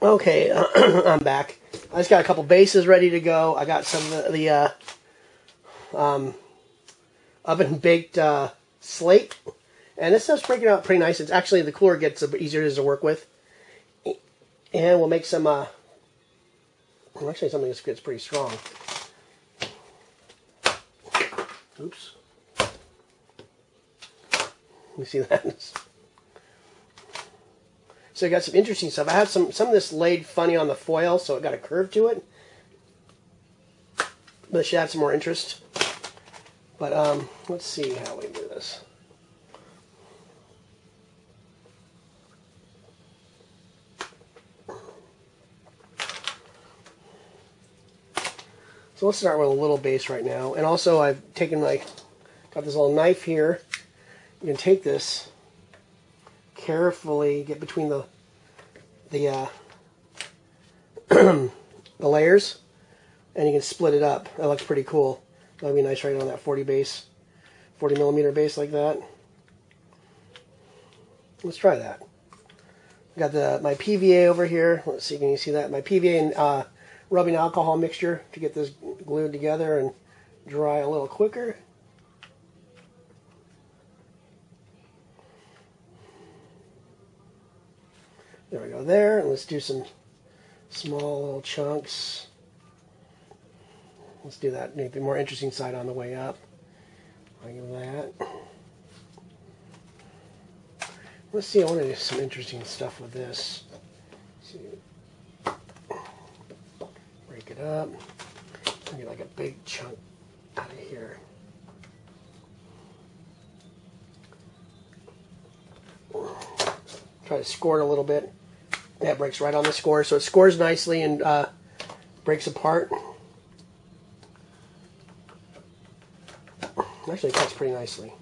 Okay, I'm back. I just got a couple bases ready to go. I got some of the oven-baked Slate. And this stuff's breaking out pretty nice. It's actually, the cooler it gets, the easier it is to work with. And we'll make some, well, actually something that gets pretty strong. Oops. You see that? So I got some interesting stuff. I had some of this laid funny on the foil, so it got a curve to it. But it should add some more interest. But let's see how we do this. So let's start with a little base right now. And also I've taken got this little knife here. You can take this, carefully get between the the layers, and you can split it up. That looks pretty cool. That'd be nice right on that 40 millimeter base like that. Let's try that. Got my PVA over here. Let's see, can you see that? My PVA and rubbing alcohol mixture to get this glued together and dry a little quicker. There we go there. And let's do some small little chunks. Let's do that. Maybe the more interesting side on the way up. Like that. Let's see, I want to do some interesting stuff with this. Let's see. Break it up. Get like a big chunk out of here. Try to score it a little bit. That breaks right on the score, so it scores nicely and breaks apart. Actually, it cuts pretty nicely.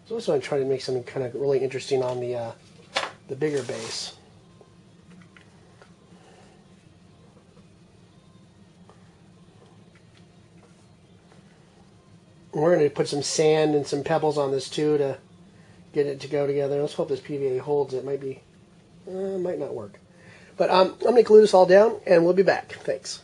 So this one, I'm trying to make something kind of really interesting on the bigger base. And we're going to put some sand and some pebbles on this too to get it to go together. Let's hope this PVA holds. It might be, might not work. But I'm going to glue this all down, and we'll be back. Thanks.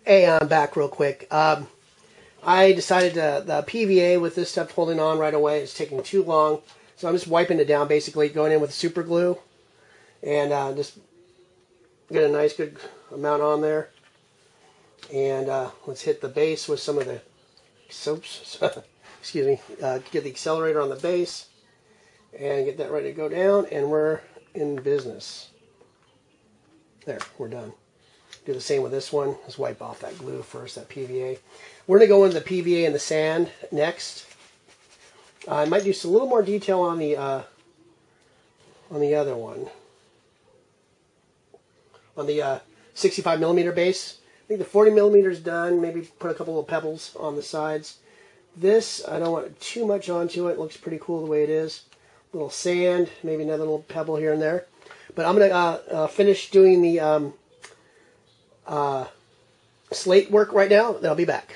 Hey, I'm back real quick. I decided the PVA with this stuff holding on right away is taking too long. So I'm just wiping it down, basically going in with super glue. And just get a nice good amount on there. And let's hit the base with some of the soaps. Excuse me. Get the accelerator on the base. And get that ready to go down. And we're in business. There, we're done. Do the same with this one. Let's wipe off that glue first, that PVA. We're going to go into the PVA and the sand next. I might do a little more detail on the other one. On the 65 millimeter base. I think the 40 millimeter is done. Maybe put a couple of pebbles on the sides. This, I don't want too much onto it. It looks pretty cool the way it is. A little sand, maybe another little pebble here and there. But I'm going to finish doing the Slate work right now, then I'll be back.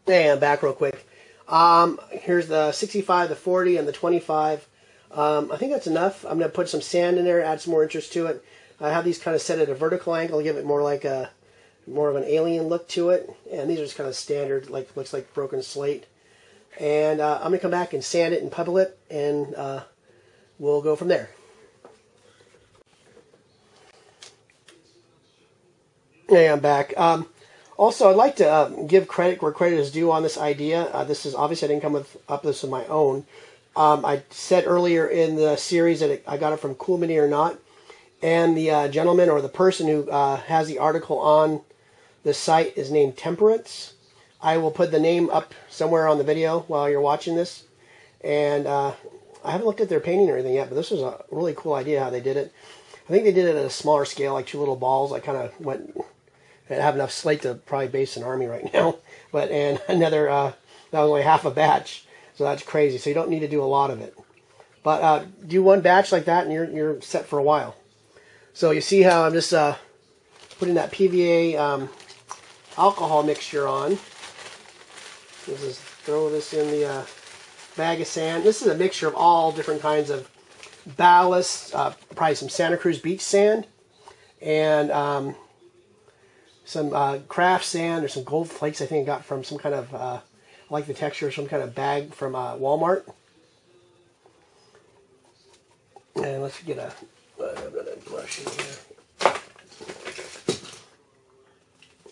Hey, I'm back real quick. Here's the 65, the 40, and the 25. I think that's enough. I'm going to put some sand in there, add some more interest to it. I have these kind of set at a vertical angle to give it more like more of an alien look to it. And these are just kind of standard, like looks like broken slate. And I'm going to come back and sand it and pebble it, and we'll go from there. Hey, I'm back. Also, I'd like to give credit where credit is due on this idea. This is obviously I didn't come up with this on my own. I said earlier in the series that I got it from Cool Mini or Not, and the gentleman or the person who has the article on the site is named Temperance. I will put the name up somewhere on the video while you're watching this. And I haven't looked at their painting or anything yet, but this was a really cool idea how they did it. I think they did it at a smaller scale, like 2 little balls. I kind of went and have enough slate to probably base an army right now. But and another, that was only half a batch, so that's crazy. So you don't need to do a lot of it. But do one batch like that, and you're set for a while. So you see how I'm just putting that PVA alcohol mixture on. Just throw this in the bag of sand. This is a mixture of all different kinds of ballast, probably some Santa Cruz beach sand, and some craft sand or some gold flakes I think I got from some kind of, I like the texture, some kind of bag from Walmart. And let's get a brush in here.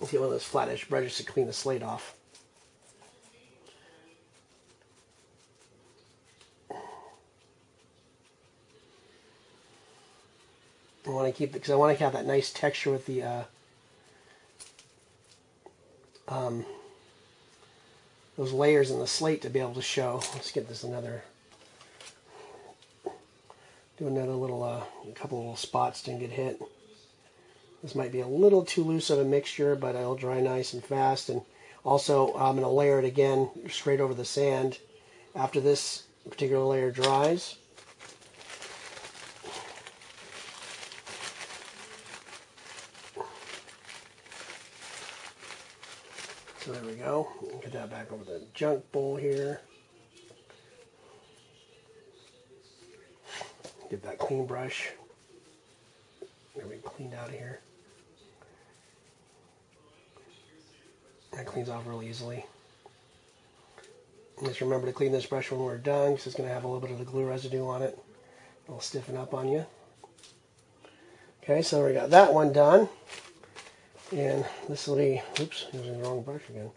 Let's get one of those flat-edge brushes to clean the slate off. I want to keep it because I want to have that nice texture with the those layers in the slate to be able to show. Let's get this another. Do another little, a couple of little spots didn't get hit. This might be a little too loose of a mixture, but it'll dry nice and fast. And also, I'm going to layer it again straight over the sand after this particular layer dries. So there we go. Get that back over the junk bowl here. Get that clean brush. Everything cleaned out of here. That cleans off real easily. Just remember to clean this brush when we're done, because it's going to have a little bit of the glue residue on it. It'll stiffen up on you. Okay, so we got that one done. And this will be, oops, using the wrong brush again.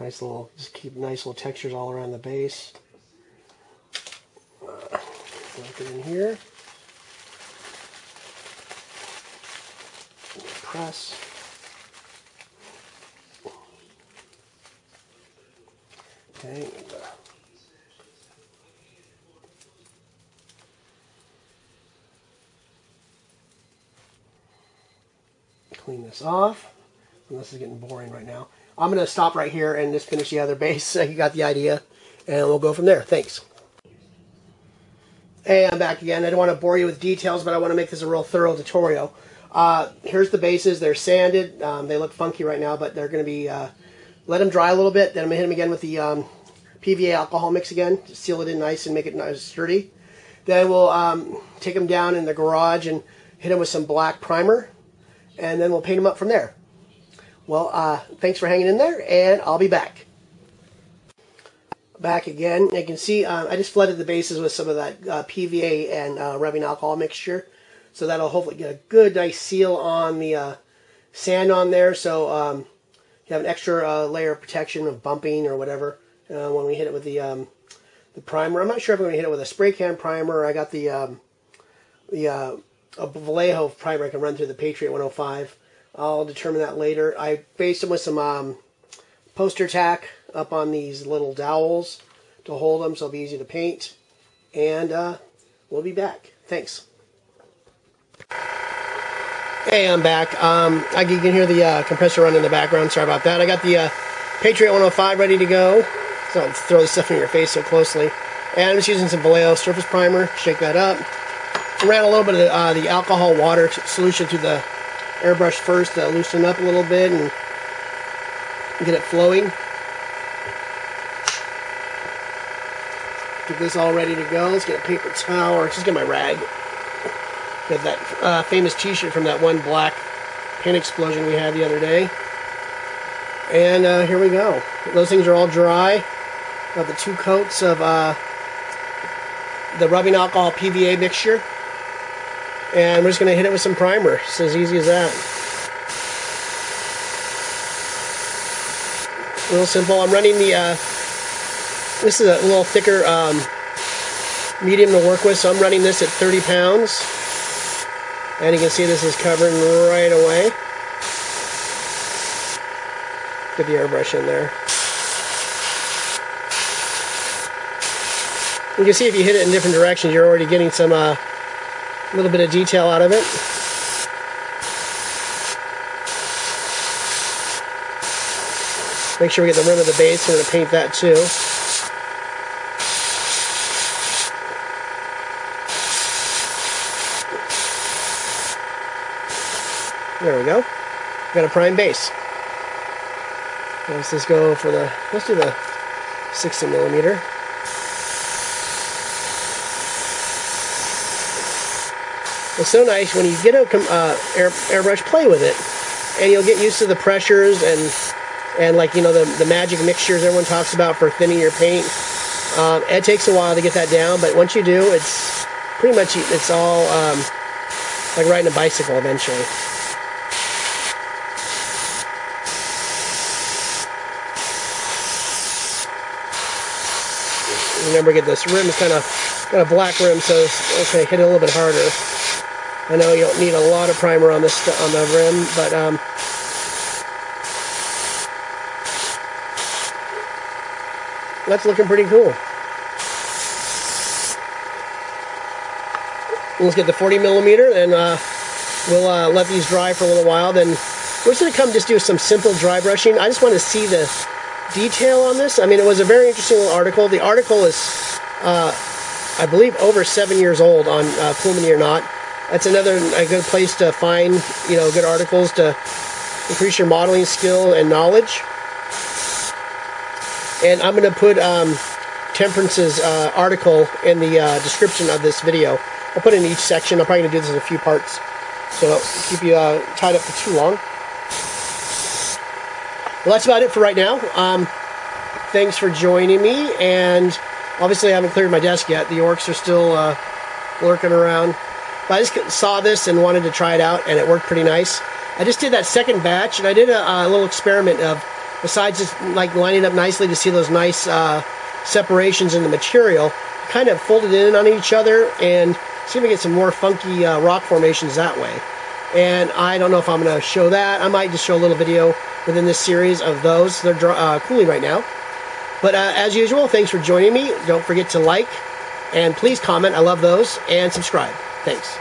Nice little, just keep nice little textures all around the base. Dump it in here. Press. Okay. Clean this off. And this is getting boring right now. I'm going to stop right here and just finish the other base so you got the idea, and we'll go from there. Thanks. Hey, I'm back again. I don't want to bore you with details, but I want to make this a real thorough tutorial. Here's the bases. They're sanded. They look funky right now, but they're going to be, let them dry a little bit. Then I'm going to hit them again with the PVA alcohol mix again to seal it in nice and make it nice sturdy. Then we'll take them down in the garage and hit them with some black primer, and then we'll paint them up from there. Well, thanks for hanging in there, and I'll be back. Back again. You can see I just flooded the bases with some of that PVA and rubbing alcohol mixture, so that'll hopefully get a good nice seal on the sand on there, so you have an extra layer of protection of bumping or whatever when we hit it with the primer. I'm not sure if I'm going to hit it with a spray can primer. I got the Vallejo primer I can run through the Patriot 105. I'll determine that later. I based them with some poster tack up on these little dowels to hold them so it'll be easy to paint. And we'll be back. Thanks. Hey, I'm back. You can hear the compressor run in the background. Sorry about that. I got the Patriot 105 ready to go. So I'll throw this stuff in your face so closely. And I'm just using some Vallejo surface primer. Shake that up. I ran a little bit of the alcohol water solution through the airbrush first to loosen up a little bit and get it flowing. Get this all ready to go. Let's get a paper towel, or just get my rag. Get that famous t-shirt from that one black paint explosion we had the other day. And here we go. Those things are all dry. Got the 2 coats of the rubbing alcohol PVA mixture. And we're just going to hit it with some primer. It's as easy as that. Real simple. I'm running the, this is a little thicker medium to work with, so I'm running this at 30 pounds. And you can see this is covering right away. Get the airbrush in there. You can see if you hit it in different directions, you're already getting some little bit of detail out of it. Make sure we get the rim of the base. We're going to paint that too. There we go. Got a prime base. Let's just go for let's do the 60 millimeter. It's so nice when you get a airbrush, play with it, and you'll get used to the pressures and like, you know, the magic mixtures everyone talks about for thinning your paint. It takes a while to get that down, but once you do, it's pretty much, it's all like riding a bicycle eventually. Remember, get this rim is kind of got a black rim, so it's going to hit it a little bit harder. I know you don't need a lot of primer on this on the rim, but that's looking pretty cool. Let's get the 40 millimeter, and we'll let these dry for a little while. Then we're just going to come just do some simple dry brushing. I just want to see the detail on this. I mean, it was a very interesting little article. The article is, I believe, over 7 years old on Fool Me or Not. That's a good place to find, you know, good articles to increase your modeling skill and knowledge. And I'm going to put Temperance's article in the description of this video. I'll put it in each section. I'm probably going to do this in a few parts, so don't keep you tied up for too long. Well, that's about it for right now. Thanks for joining me, and obviously I haven't cleared my desk yet. The orcs are still lurking around. But I just saw this and wanted to try it out, and it worked pretty nice. I just did that second batch, and I did a little experiment of, besides just like lining up nicely to see those nice separations in the material, kind of folded in on each other and see if we get some more funky rock formations that way. And I don't know if I'm going to show that. I might just show a little video within this series of those. They're cooling right now. But as usual, thanks for joining me. Don't forget to like, and please comment. I love those. And subscribe. Thanks.